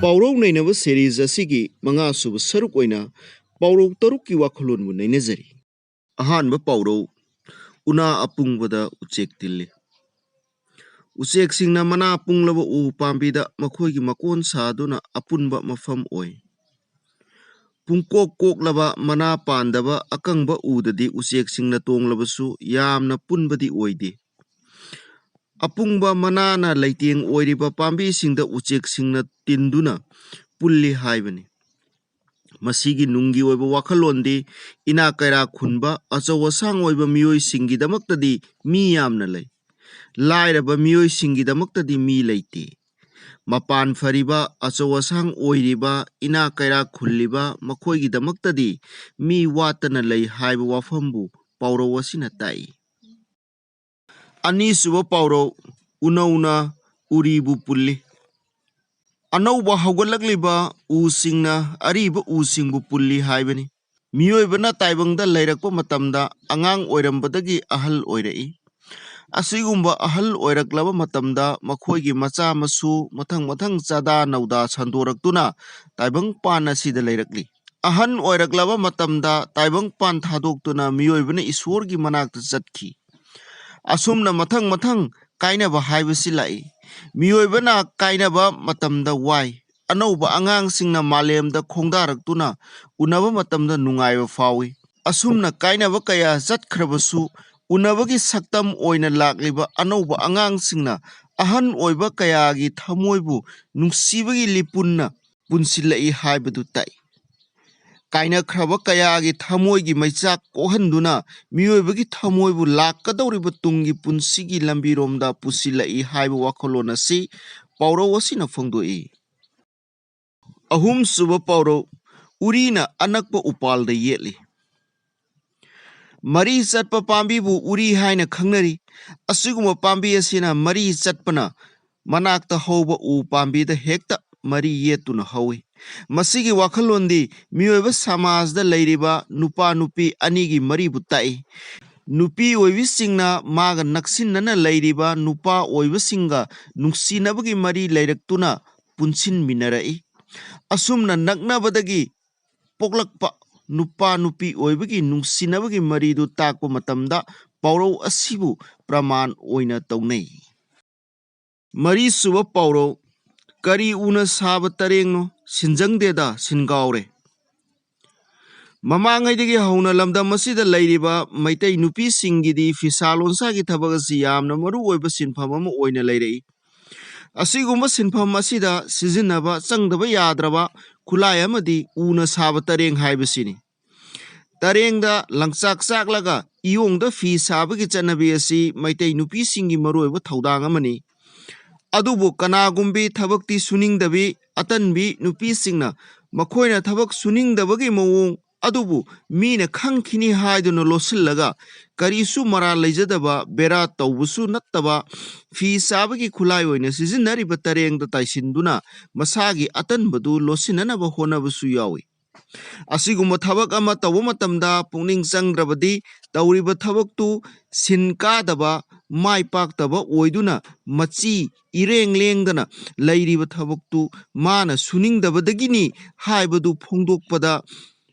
ꯄꯥꯎꯔꯧ ꯅꯩꯅꯕ ꯁꯦꯔꯤꯖ ꯑꯁꯤꯒꯤ ꯃꯉꯥꯁꯨꯕ ꯁꯔꯨꯛ ꯑꯣꯏꯅ ꯄꯥꯎꯔꯧ ꯇꯔꯨꯛꯀꯤ ꯋꯥꯈꯜꯂꯣꯟꯕꯨ ꯅꯩꯅꯖꯔꯤ꯫ ꯑꯍꯥꯟꯕ ꯄꯥꯎꯔꯧ, ꯎꯅꯥ ꯑꯄꯨꯡꯕꯗ ꯎꯆꯦꯛ ꯇꯤꯜꯂꯤ꯫ ꯎꯆꯦꯛꯁꯤꯡꯅ ꯃꯅꯥ ꯄꯨꯡꯂꯕ ꯎ ꯄꯥꯝꯕꯤꯗ ꯃꯈꯣꯏꯒꯤ ꯃꯀꯣꯟ ꯁꯥꯗꯨꯅ ꯑꯄꯨꯟꯕ ꯃꯐꯝ ꯑꯣꯏ꯫ ꯄꯨꯡꯀꯣꯛ ꯀꯣꯛꯂꯕ ꯃꯅꯥ ꯄꯥꯟꯗꯕ ꯑꯀꯪꯕ ꯎꯗꯗꯤ ꯎꯆꯦꯛꯁꯤꯡꯅ ꯇꯣꯡꯂꯕꯁꯨ ꯌꯥꯝꯅ ꯄꯨꯟꯕꯗꯤ ꯑꯣꯏꯗꯦ꯫ ꯑꯄꯨꯡꯕ ꯃꯅꯥꯅ ꯂꯩꯇꯦꯡ ꯑꯣꯏꯔꯤꯕ ꯄꯥꯝꯕꯤꯁꯤꯡꯗ ꯎꯆꯦꯛꯁꯤꯡꯅ ꯇꯤꯟꯗꯨꯅ ꯄꯨꯜꯂꯤ ꯍꯥꯏꯕꯅꯤ꯫ ꯃꯁꯤꯒꯤ ꯅꯨꯡꯒꯤ ꯑꯣꯏꯕ ꯋꯥꯈꯜꯂꯣꯟꯗꯤ ꯏꯅꯥꯛ ꯀꯩꯔꯥꯛ ꯈꯨꯟꯕ ꯑꯆꯧ ꯑꯁꯥꯡ ꯑꯣꯏꯕ ꯃꯤꯑꯣꯏꯁꯤꯡꯒꯤꯗꯃꯛꯇꯗꯤ ꯃꯤ ꯌꯥꯝꯅ ꯂꯩ, ꯂꯥꯏꯔꯕ ꯃꯤꯑꯣꯏꯁꯤꯡꯒꯤꯗꯃꯛꯇꯗꯤ ꯃꯤ ꯂꯩꯇꯦ꯫ ꯃꯄꯥꯟ ꯐꯔꯤꯕ, ꯑꯆꯧ ꯑꯁꯥꯡ ꯑꯣꯏꯔꯤꯕ, ꯏꯅꯥꯛ ꯀꯩꯔꯥꯛ ꯈꯨꯜꯂꯤꯕ ꯃꯈꯣꯏꯒꯤꯗꯃꯛꯇꯗꯤ ꯃꯤ ꯋꯥꯠꯇꯅ ꯂꯩ ꯍꯥꯏꯕ ꯋꯥꯐꯝꯕꯨ ꯄꯥꯎꯔꯧ ꯑꯁꯤꯅ ꯇꯥꯛꯏ꯫ ꯑꯅꯤꯁꯨꯕ ꯄꯥꯎꯔꯧ, ꯎꯅꯧꯅ ꯎꯔꯤꯕꯨ ꯄꯨꯜꯂꯤ꯫ ꯑꯅꯧꯕ ꯍꯧꯒꯠꯂꯛꯂꯤꯕ ꯎꯁꯤꯡꯅ ꯑꯔꯤꯕ ꯎꯁꯤꯡꯕꯨ ꯄꯨꯜꯂꯤ ꯍꯥꯏꯕꯅꯤ꯫ ꯃꯤꯑꯣꯏꯕꯅ ꯇꯥꯏꯕꯪꯗ ꯂꯩꯔꯛꯄ ꯃꯇꯝꯗ ꯑꯉꯥꯡ ꯑꯣꯏꯔꯝꯕꯗꯒꯤ ꯑꯍꯜ ꯑꯣꯏꯔꯛꯏ꯫ ꯑꯁꯤꯒꯨꯝꯕ ꯑꯍꯜ ꯑꯣꯏꯔꯛꯂꯕ ꯃꯇꯝꯗ ꯃꯈꯣꯏꯒꯤ ꯃꯆꯥ ꯃꯁꯨ ꯃꯊꯪ ꯃꯊꯪ ꯆꯥꯗꯥ ꯅꯧꯗꯥ ꯁꯟꯗꯣꯔꯛꯇꯨꯅ ꯇꯥꯏꯕꯪꯄꯥꯟ ꯑꯁꯤꯗ ꯂꯩꯔꯛꯂꯤ꯫ ꯑꯍꯟ ꯑꯣꯏꯔꯛꯂꯕ ꯃꯇꯝꯗ ꯇꯥꯏꯕꯪꯄꯥꯟ ꯊꯥꯗꯣꯛꯇꯨꯅ ꯃꯤꯑꯣꯏꯕꯅ ꯏꯁꯣꯔꯒꯤ ꯃꯅꯥꯛꯇ ꯆꯠꯈꯤ꯫ ꯑꯁꯨꯝꯅ ꯃꯊꯪ ꯃꯊꯪ ꯀꯥꯏꯅꯕ ꯍꯥꯏꯕꯁꯤ ꯂꯥꯛꯏ꯫ ꯃꯤꯑꯣꯏꯕꯅ ꯀꯥꯏꯅꯕ ꯃꯇꯝꯗ ꯋꯥꯏ꯫ ꯑꯅꯧꯕ ꯑꯉꯥꯡꯁꯤꯡꯅ ꯃꯥꯂꯦꯝꯗ ꯈꯣꯡꯗꯥꯔꯛꯇꯨꯅ ꯎꯅꯕ ꯃꯇꯝꯗ ꯅꯨꯡꯉꯥꯏꯕ ꯐꯥꯎꯏ꯫ ꯑꯁꯨꯝꯅ ꯀꯥꯏꯅꯕ ꯀꯌꯥ ꯆꯠꯈ꯭ꯔꯕꯁꯨ ꯎꯅꯕꯒꯤ ꯁꯛꯇꯝ ꯑꯣꯏꯅ ꯂꯥꯛꯂꯤꯕ ꯑꯅꯧꯕ ꯑꯉꯥꯡꯁꯤꯡꯅ ꯑꯍꯟ ꯑꯣꯏꯕ ꯀꯌꯥꯒꯤ ꯊꯃꯣꯏꯕꯨ ꯅꯨꯡꯁꯤꯕꯒꯤ ꯂꯤꯄꯨꯟꯅ ꯄꯨꯟꯁꯤꯜꯂꯛꯏ ꯍꯥꯏꯕꯗꯨ ꯇꯥꯛꯏ꯫ ꯀꯥꯏꯅꯈ꯭ꯔꯕ ꯀꯌꯥꯒꯤ ꯊꯃꯣꯏꯒꯤ ꯃꯩꯆꯥꯛ ꯀꯣꯛꯍꯟꯗꯨꯅ ꯃꯤꯑꯣꯏꯕꯒꯤ ꯊꯃꯣꯏꯕꯨ ꯂꯥꯛꯀꯗꯧꯔꯤꯕ ꯇꯨꯡꯒꯤ ꯄꯨꯟꯁꯤꯒꯤ ꯂꯝꯕꯤꯔꯣꯝꯗ ꯄꯨꯁꯤꯜꯂꯛꯏ ꯍꯥꯏꯕ ꯋꯥꯈꯜꯂꯣꯟ ꯑꯁꯤ ꯄꯥꯎꯔꯧ ꯑꯁꯤꯅ ꯐꯣꯡꯗꯣꯛꯏ꯫ ꯑꯍꯨꯝꯁꯨꯕ ꯄꯥꯎꯔꯧ, ꯎꯔꯤꯅ ꯑꯅꯛꯄ ꯎꯄꯥꯜꯗ ꯌꯦꯠꯂꯤ꯫ ꯃꯔꯤ ꯆꯠꯄ ꯄꯥꯝꯕꯤꯕꯨ ꯎꯔꯤ ꯍꯥꯏꯅ ꯈꯪꯅꯔꯤ꯫ ꯑꯁꯤꯒꯨꯝꯕ ꯄꯥꯝꯕꯤ ꯑꯁꯤꯅ ꯃꯔꯤ ꯆꯠꯄꯅ ꯃꯅꯥꯛꯇ ꯍꯧꯕ ꯎ ꯄꯥꯝꯕꯤꯗ ꯍꯦꯛꯇ ꯃꯔꯤ ꯌꯦꯠꯇꯨꯅ ꯍꯧꯏ꯫ ꯃꯁꯤꯒꯤ ꯋꯥꯈꯜꯂꯣꯟꯗꯤ ꯃꯤꯑꯣꯏꯕ ꯁꯃꯥꯖꯗ ꯂꯩꯔꯤꯕ ꯅꯨꯄꯥ ꯅꯨꯄꯤ ꯑꯅꯤꯒꯤ ꯃꯔꯤꯕꯨ ꯇꯥꯛꯏ꯫ ꯅꯨꯄꯤ ꯑꯣꯏꯕꯤꯁꯤꯡꯅ ꯃꯥꯒ ꯅꯛꯁꯤꯟꯅꯅ ꯂꯩꯔꯤꯕ ꯅꯨꯄꯥ ꯑꯣꯏꯕꯁꯤꯡꯒ ꯅꯨꯡꯁꯤꯅꯕꯒꯤ ꯃꯔꯤ ꯂꯩꯔꯛꯇꯨꯅ ꯄꯨꯟꯁꯤꯟꯃꯤꯟꯅꯔꯛꯏ꯫ ꯑꯁꯨꯝꯅ ꯅꯛꯅꯕꯗꯒꯤ ꯄꯣꯛꯂꯛꯄ ꯅꯨꯄꯥ ꯅꯨꯄꯤ ꯑꯣꯏꯕꯒꯤ ꯅꯨꯡꯁꯤꯅꯕꯒꯤ ꯃꯔꯤꯗꯨ ꯇꯥꯛꯄ ꯃꯇꯝꯗ ꯄꯥꯎꯔꯧ ꯑꯁꯤꯕꯨ ꯄ꯭ꯔꯃꯥꯟ ꯑꯣꯏꯅ ꯇꯧꯅꯩ꯫ ꯃꯔꯤꯁꯨꯕ ꯄꯥꯎꯔꯧ, ꯀꯔꯤ ꯎꯅ ꯁꯥꯕ ꯇꯔꯦꯡꯅꯣ ꯁꯤꯟꯖꯪꯗꯦꯗ ꯁꯤꯟꯒꯥꯎꯔꯦ꯫ ꯃꯃꯥꯡꯉꯩꯗꯒꯤ ꯍꯧꯅ ꯂꯝꯗꯝ ꯑꯁꯤꯗ ꯂꯩꯔꯤꯕ ꯃꯩꯇꯩ ꯅꯨꯄꯤꯁꯤꯡꯒꯤꯗꯤ ꯐꯤꯁꯥ ꯂꯣꯟꯁꯥꯒꯤ ꯊꯕꯛ ꯑꯁꯤ ꯌꯥꯝꯅ ꯃꯔꯨꯑꯣꯏꯕ ꯁꯤꯟꯐꯝ ꯑꯃ ꯑꯣꯏꯅ ꯂꯩꯔꯛꯏ꯫ ꯑꯁꯤꯒꯨꯝꯕ ꯁꯤꯟꯐꯝ ꯑꯁꯤꯗ ꯁꯤꯖꯤꯟꯅꯕ ꯆꯪꯗꯕ ꯌꯥꯗ꯭ꯔꯕ ꯈꯨꯠꯂꯥꯏ ꯑꯃꯗꯤ ꯎꯅ ꯁꯥꯕ ꯇꯔꯦꯡ ꯍꯥꯏꯕꯁꯤꯅꯤ꯫ ꯇꯔꯦꯡꯗ ꯂꯪꯆꯥꯛ ꯆꯥꯛꯂꯒ ꯏꯌꯣꯡꯗ ꯐꯤ ꯁꯥꯕꯒꯤ ꯆꯠꯅꯕꯤ ꯑꯁꯤ ꯃꯩꯇꯩ ꯅꯨꯄꯤꯁꯤꯡꯒꯤ ꯃꯔꯨꯑꯣꯏꯕ ꯊꯧꯗꯥꯡ ꯑꯃꯅꯤ꯫ ꯑꯗꯨꯕꯨ ꯀꯅꯥꯒꯨꯝꯕꯤ ꯊꯕꯛꯇꯤ ꯁꯨꯅꯤꯡꯗꯕꯤ ꯑꯇꯟꯕꯤ ꯅꯨꯄꯤꯁꯤꯡꯅ ꯃꯈꯣꯏꯅ ꯊꯕꯛ ꯁꯨꯅꯤꯡꯗꯕꯒꯤ ꯃꯑꯣꯡ ꯑꯗꯨꯕꯨ ꯃꯤꯅ ꯈꯪꯈꯤꯅꯤ ꯍꯥꯏꯗꯨꯅ ꯂꯣꯠꯁꯤꯜꯂꯒ ꯀꯔꯤꯁꯨ ꯃꯔꯥꯜ ꯂꯩꯖꯗꯕ ꯕꯦꯔꯥ ꯇꯧꯕꯁꯨ ꯅꯠꯇꯕ ꯐꯤ ꯁꯥꯕꯒꯤ ꯈꯨꯠꯂꯥꯏ ꯑꯣꯏꯅ ꯁꯤꯖꯤꯟꯅꯔꯤꯕ ꯇꯔꯦꯡꯗ ꯇꯥꯏꯁꯤꯟꯗꯨꯅ ꯃꯁꯥꯒꯤ ꯑꯇꯟꯕꯗꯨ ꯂꯣꯠꯁꯤꯟꯅꯅꯕ ꯍꯣꯠꯅꯕꯁꯨ ꯌꯥꯎꯏ꯫ ꯑꯁꯤꯒꯨꯝꯕ ꯊꯕꯛ ꯑꯃ ꯇꯧꯕ ꯃꯇꯝꯗ ꯄꯨꯛꯅꯤꯡ ꯆꯪꯗ꯭ꯔꯕꯗꯤ ꯇꯧꯔꯤꯕ ꯊꯕꯛꯇꯨ ꯁꯤꯟ ꯀꯥꯗꯕ, ꯃꯥꯏ ꯄꯥꯛꯇꯕ ꯑꯣꯏꯗꯨꯅ ꯃꯆꯤ ꯏꯔꯦꯡ ꯂꯦꯡꯗꯅ ꯂꯩꯔꯤꯕ ꯊꯕꯛꯇꯨ ꯃꯥꯅ ꯁꯨꯅꯤꯡꯗꯕꯗꯒꯤꯅꯤ ꯍꯥꯏꯕꯗꯨ ꯐꯣꯡꯗꯣꯛꯄꯗ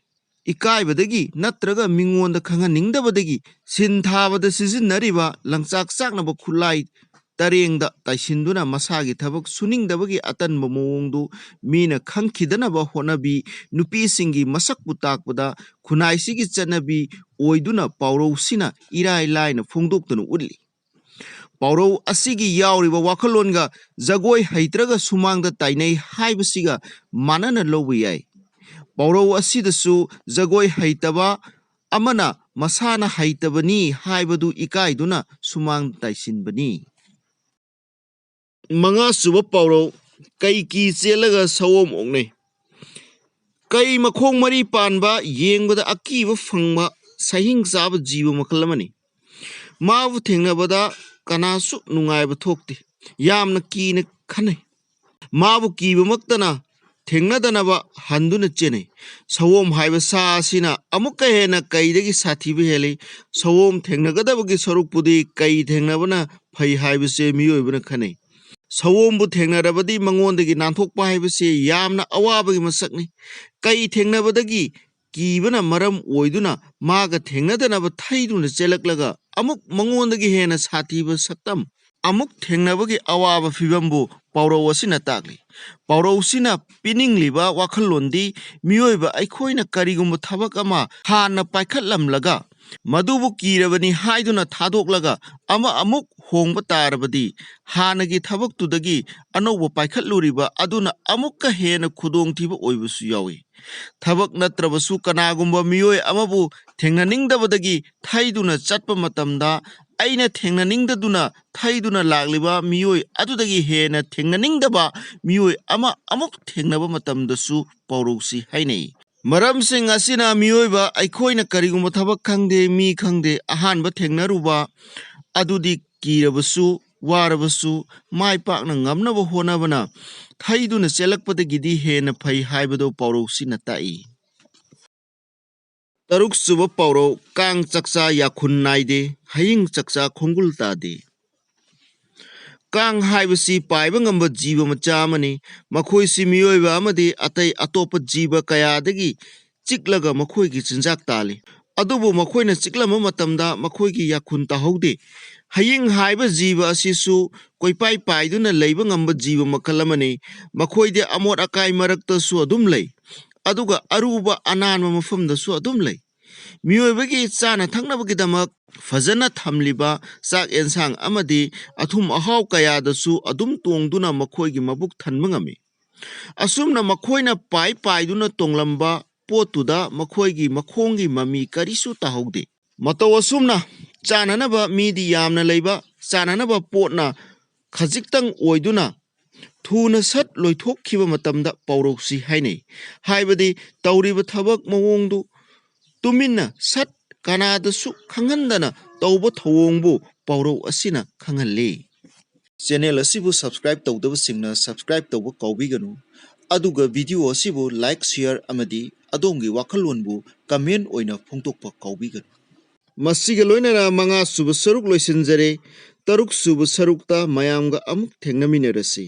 ꯏꯀꯥꯏꯕꯗꯒꯤ ꯅꯠꯇ꯭ꯔꯒ ꯃꯤꯉꯣꯟꯗ ꯈꯪꯍꯟꯅꯤꯡꯗꯕꯗꯒꯤ ꯁꯤꯟ ꯊꯥꯕꯗ ꯁꯤꯖꯤꯟꯅꯔꯤꯕ ꯂꯪꯆꯥꯛ ꯆꯥꯛꯅꯕ ꯈꯨꯠꯂꯥꯏ ꯇꯔꯦꯡꯗ ꯇꯥꯏꯁꯤꯟꯗꯨꯅ ꯃꯁꯥꯒꯤ ꯊꯕꯛ ꯁꯨꯅꯤꯡꯗꯕꯒꯤ ꯑꯇꯟꯕ ꯃꯑꯣꯡꯗꯨ ꯃꯤꯅ ꯈꯪꯈꯤꯗꯅꯕ ꯍꯣꯠꯅꯕꯤ ꯅꯨꯄꯤꯁꯤꯡꯒꯤ ꯃꯁꯛꯄꯨ ꯇꯥꯛꯄꯗ ꯈꯨꯟꯅꯥꯏꯁꯤꯒꯤ ꯆꯠꯅꯕꯤ ꯑꯣꯏꯗꯨꯅ ꯄꯥꯎꯔꯧꯁꯤꯅ ꯏꯔꯥꯏ ꯂꯥꯏꯅ ꯐꯣꯡꯗꯣꯛꯇꯨꯅ ꯎꯠꯂꯤ꯫ ꯄꯥꯎꯔꯧ ꯑꯁꯤꯒꯤ ꯌꯥꯎꯔꯤꯕ ꯋꯥꯈꯜꯂꯣꯟꯒ ꯖꯒꯣꯏ ꯍꯩꯇ꯭ꯔꯒ ꯁꯨꯃꯥꯡꯗ ꯇꯥꯏꯅꯩ ꯍꯥꯏꯕꯁꯤꯒ ꯃꯥꯟꯅꯅ ꯂꯧꯕ ꯌꯥꯏ꯫ ꯄꯥꯎꯔꯧ ꯑꯁꯤꯗꯁꯨ ꯖꯒꯣꯏ ꯍꯩꯇꯕ ꯑꯃꯅ ꯃꯁꯥꯅ ꯍꯩꯇꯕꯅꯤ ꯍꯥꯏꯕꯗꯨ ꯏꯀꯥꯏꯗꯨꯅ ꯁꯨꯃꯥꯡꯗ ꯇꯥꯏꯁꯤꯟꯕꯅꯤ꯫ ꯃꯉꯥꯁꯨꯕ ꯄꯥꯎꯔꯧ, ꯀꯩ ꯀꯤ ꯆꯦꯜꯂꯒ ꯁꯑꯣꯝ ꯑꯣꯛꯅꯩ꯫ ꯀꯩ ꯃꯈꯣꯡ ꯃꯔꯤ ꯄꯥꯟꯕ, ꯌꯦꯡꯕꯗ ꯑꯀꯤꯕ ꯐꯪꯕ ꯁꯍꯤꯡ ꯆꯥꯕ ꯖꯤꯕ ꯃꯈꯜ ꯑꯃꯅꯤ꯫ ꯃꯥꯕꯨ ꯊꯦꯡꯅꯕꯗ ꯀꯅꯥꯁꯨ ꯅꯨꯡꯉꯥꯏꯕ ꯊꯣꯛꯇꯦ, ꯌꯥꯝꯅ ꯀꯤꯅ ꯈꯟꯅꯩ꯫ ꯃꯥꯕꯨ ꯀꯤꯕꯃꯛꯇꯅ ꯊꯦꯡꯅꯗꯅꯕ ꯍꯟꯗꯨꯅ ꯆꯦꯟꯅꯩ꯫ ꯁꯑꯣꯝ ꯍꯥꯏꯕ ꯁꯥ ꯑꯁꯤꯅ ꯑꯃꯨꯛꯀ ꯍꯦꯟꯅ ꯀꯩꯗꯒꯤ ꯁꯥꯊꯤꯕ ꯍꯦꯜꯂꯤ꯫ ꯁꯑꯣꯝ ꯊꯦꯡꯅꯒꯗꯕꯒꯤ ꯁꯔꯨꯛꯄꯨꯗꯤ ꯀꯩ ꯊꯦꯡꯅꯕꯅ ꯐꯩ ꯍꯥꯏꯕꯁꯦ ꯃꯤꯑꯣꯏꯕꯅ ꯈꯟꯅꯩ꯫ ꯁꯑꯣꯝꯕꯨ ꯊꯦꯡꯅꯔꯕꯗꯤ ꯃꯉꯣꯟꯗꯒꯤ ꯅꯥꯟꯊꯣꯛꯄ ꯍꯥꯏꯕꯁꯤ ꯌꯥꯝꯅ ꯑꯋꯥꯕꯒꯤ ꯃꯁꯛꯅꯤ꯫ ꯀꯩ ꯊꯦꯡꯅꯕꯗꯒꯤ ꯀꯤꯕꯅ ꯃꯔꯝ ꯑꯣꯏꯗꯨꯅ ꯃꯥꯒ ꯊꯦꯡꯅꯗꯅꯕ ꯊꯩꯗꯨꯅ ꯆꯦꯜꯂꯛꯂꯒ ꯑꯃꯨꯛ ꯃꯉꯣꯟꯗꯒꯤ ꯍꯦꯟꯅ ꯁꯥꯊꯤꯕ ꯁꯛꯇꯝ ꯑꯃꯨꯛ ꯊꯦꯡꯅꯕꯒꯤ ꯑꯋꯥꯕ ꯐꯤꯕꯝꯕꯨ ꯄꯥꯎꯔꯧ ꯑꯁꯤꯅ ꯇꯥꯛꯂꯤ꯫ ꯄꯥꯎꯔꯧꯁꯤꯅ ꯄꯤꯅꯤꯡꯂꯤꯕ ꯋꯥꯈꯜꯂꯣꯟꯗꯤ ꯃꯤꯑꯣꯏꯕ ꯑꯩꯈꯣꯏꯅ ꯀꯔꯤꯒꯨꯝꯕ ꯊꯕꯛ ꯑꯃ ꯍꯥꯟꯅ ꯄꯥꯏꯈꯠꯂꯝꯂꯒ ꯃꯗꯨꯕꯨ ꯀꯤꯔꯕꯅꯤ ꯍꯥꯏꯗꯨꯅ ꯊꯥꯗꯣꯛꯂꯒ ꯑꯃꯨꯛ ꯍꯣꯡꯕ ꯇꯥꯔꯕꯗꯤ ꯍꯥꯟꯅꯒꯤ ꯊꯕꯛꯇꯨꯗꯒꯤ ꯑꯅꯧꯕ ꯄꯥꯏꯈꯠꯂꯨꯔꯤꯕ ꯑꯗꯨꯅ ꯑꯃꯨꯛꯀ ꯍꯦꯟꯅ ꯈꯨꯗꯣꯡꯊꯤꯕ ꯑꯣꯏꯕꯁꯨ ꯌꯥꯎꯏ꯫ ꯊꯕꯛ ꯅꯠꯇ꯭ꯔꯕꯁꯨ ꯀꯅꯥꯒꯨꯝꯕ ꯃꯤꯑꯣꯏ ꯑꯃꯕꯨ ꯊꯦꯡꯅꯅꯤꯡꯗꯕꯗꯒꯤ ꯊꯩꯗꯨꯅ ꯆꯠꯄ ꯃꯇꯝꯗ ꯑꯩꯅ ꯊꯦꯡꯅꯅꯤꯡꯗꯗꯨꯅ ꯊꯩꯗꯨꯅ ꯂꯥꯛꯂꯤꯕ ꯃꯤꯑꯣꯏ ꯑꯗꯨꯗꯒꯤ ꯍꯦꯟꯅ ꯊꯦꯡꯅꯅꯤꯡꯗꯕ ꯃꯤꯑꯣꯏ ꯑꯃ ꯑꯃꯨꯛ ꯊꯦꯡꯅꯕ ꯃꯇꯝꯗꯁꯨ ꯄꯥꯎꯔꯧꯁꯤ ꯍꯥꯏꯅꯩ꯫ ꯃꯔꯝꯁꯤꯡ ꯑꯁꯤꯅ ꯃꯤꯑꯣꯏꯕ ꯑꯩꯈꯣꯏꯅ ꯀꯔꯤꯒꯨꯝꯕ ꯊꯕꯛ ꯈꯪꯗꯦ ꯃꯤ ꯈꯪꯗꯦ ꯑꯍꯥꯟꯕ ꯊꯦꯡꯅꯔꯨꯕ ꯑꯗꯨꯗꯤ ꯀꯤꯔꯕꯁꯨ ꯋꯥꯔꯕꯁꯨ ꯃꯥꯏ ꯄꯥꯛꯅ ꯉꯝꯅꯕ ꯍꯣꯠꯅꯕꯅ ꯊꯩꯗꯨꯅ ꯆꯦꯜꯂꯛꯄꯗꯒꯤꯗꯤ ꯍꯦꯟꯅ ꯐꯩ ꯍꯥꯏꯕꯗꯨ ꯄꯥꯎꯔꯧꯁꯤꯅ ꯇꯥꯛꯏ꯫ ꯇꯔꯨꯛꯁꯨꯕ ꯄꯥꯎꯔꯧ ꯀꯥꯡ ꯆꯥꯛꯆꯥ ꯌꯥꯈꯨꯟ ꯅꯥꯏꯗꯦ, ꯍꯌꯤꯡ ꯆꯥꯛꯆꯥ ꯈꯣꯡꯒꯨꯜ ꯇꯥꯗꯦ꯫ ꯀꯥꯡ ꯍꯥꯏꯕꯁꯤ ꯄꯥꯏꯕ ꯉꯝꯕ ꯖꯤꯕ ꯃꯆꯥ ꯑꯃꯅꯤ꯫ ꯃꯈꯣꯏꯁꯤ ꯃꯤꯑꯣꯏꯕ ꯑꯃꯗꯤ ꯑꯇꯩ ꯑꯇꯣꯞꯄ ꯖꯤꯕ ꯀꯌꯥꯗꯒꯤ ꯆꯤꯛꯂꯒ ꯃꯈꯣꯏꯒꯤ ꯆꯤꯟꯖꯥꯛ ꯇꯥꯜꯂꯤ꯫ ꯑꯗꯨꯕꯨ ꯃꯈꯣꯏꯅ ꯆꯤꯛꯂꯝꯕ ꯃꯇꯝꯗ ꯃꯈꯣꯏꯒꯤ ꯌꯥꯈꯨꯟ ꯇꯥꯍꯧꯗꯦ꯫ ꯍꯌꯤꯡ ꯍꯥꯏꯕ ꯖꯤꯕ ꯑꯁꯤꯁꯨ ꯀꯣꯏꯄꯥꯏ ꯄꯥꯏꯗꯨꯅ ꯂꯩꯕ ꯉꯝꯕ ꯖꯤꯕ ꯃꯈꯜ ꯑꯃꯅꯤ꯫ ꯃꯈꯣꯏꯗꯤ ꯑꯃꯣꯠ ꯑꯀꯥꯏ ꯃꯔꯛꯇꯁꯨ ꯑꯗꯨꯝ ꯂꯩ, ꯑꯗꯨꯒ ꯑꯔꯨꯕ ꯑꯅꯥꯟꯕ ꯃꯐꯝꯗꯁꯨ ꯑꯗꯨꯝ ꯂꯩ꯫ ꯃꯤꯑꯣꯏꯕꯒꯤ ꯆꯥꯅ ꯊꯛꯅꯕꯒꯤꯗꯃꯛ ꯐꯖꯅ ꯊꯝꯂꯤꯕ ꯆꯥꯛ ꯌꯦꯟꯁꯥꯡ ꯑꯃꯗꯤ ꯑꯊꯨꯝ ꯑꯍꯥꯎ ꯀꯌꯥꯗꯁꯨ ꯑꯗꯨꯝ ꯇꯣꯡꯗꯨꯅ ꯃꯈꯣꯏꯒꯤ ꯃꯕꯨꯛ ꯊꯟꯕ ꯉꯝꯃꯤ꯫ ꯑꯁꯨꯝꯅ ꯃꯈꯣꯏꯅ ꯄꯥꯏꯗꯨꯅ ꯇꯣꯡꯂꯝꯕ ꯄꯣꯠꯇꯨꯗ ꯃꯈꯣꯏꯒꯤ ꯃꯈꯣꯡꯒꯤ ꯃꯃꯤ ꯀꯔꯤꯁꯨ ꯇꯥꯍꯧꯗꯦ꯫ ꯃꯇꯧ ꯑꯁꯨꯝꯅ ꯆꯥꯅꯅꯕ ꯃꯤꯗꯤ ꯌꯥꯝꯅ ꯂꯩꯕ, ꯆꯥꯅꯅꯕ ꯄꯣꯠꯅ ꯈꯖꯤꯛꯇꯪ ꯑꯣꯏꯗꯨꯅ ꯊꯨꯅ ꯁꯠ ꯂꯣꯏꯊꯣꯛꯈꯤꯕ ꯃꯇꯝꯗ ꯄꯥꯎꯔꯧꯁꯤ ꯍꯥꯏꯅꯩ꯫ ꯍꯥꯏꯕꯗꯤ ꯇꯧꯔꯤꯕ ꯊꯕꯛ ꯃꯑꯣꯡꯗꯨ ꯇꯨꯃꯤꯟꯅ ꯁꯠ ꯀꯅꯥꯗꯁꯨ ꯈꯪꯍꯟꯗꯅ ꯇꯧꯕ ꯊꯧꯑꯣꯡꯕꯨ ꯄꯥꯎꯔꯧ ꯑꯁꯤꯅ ꯈꯪꯍꯜꯂꯤ꯫ ꯆꯦꯅꯦꯜ ꯑꯁꯤꯕꯨ ꯁꯕꯁꯀ꯭ꯔꯥꯏꯕ ꯇꯧꯗꯕꯁꯤꯡꯅ ꯁꯕꯁꯀ꯭ꯔꯥꯏꯕ ꯇꯧꯕ ꯀꯥꯎꯕꯤꯒꯅꯨ꯫ ꯑꯗꯨꯒ ꯚꯤꯗꯤꯑꯣ ꯑꯁꯤꯕꯨ ꯂꯥꯏꯛ, ꯁꯦꯌꯔ ꯑꯃꯗꯤ ꯑꯗꯣꯝꯒꯤ ꯋꯥꯈꯜꯂꯣꯟꯕꯨ ꯀꯃꯦꯟ ꯑꯣꯏꯅ ꯐꯣꯡꯗꯣꯛꯄ ꯀꯥꯎꯕꯤꯒꯅꯨ꯫ ꯃꯁꯤꯒ ꯂꯣꯏꯅꯅ 5ꯁꯨꯕ ꯁꯔꯨꯛ ꯂꯣꯏꯁꯤꯟꯖꯔꯦ꯫ 6ꯁꯨꯕ ꯁꯔꯨꯛꯇ ꯃꯌꯥꯝꯒ ꯑꯃꯨꯛ ꯊꯦꯡꯅꯃꯤꯟꯅꯔꯁꯤ꯫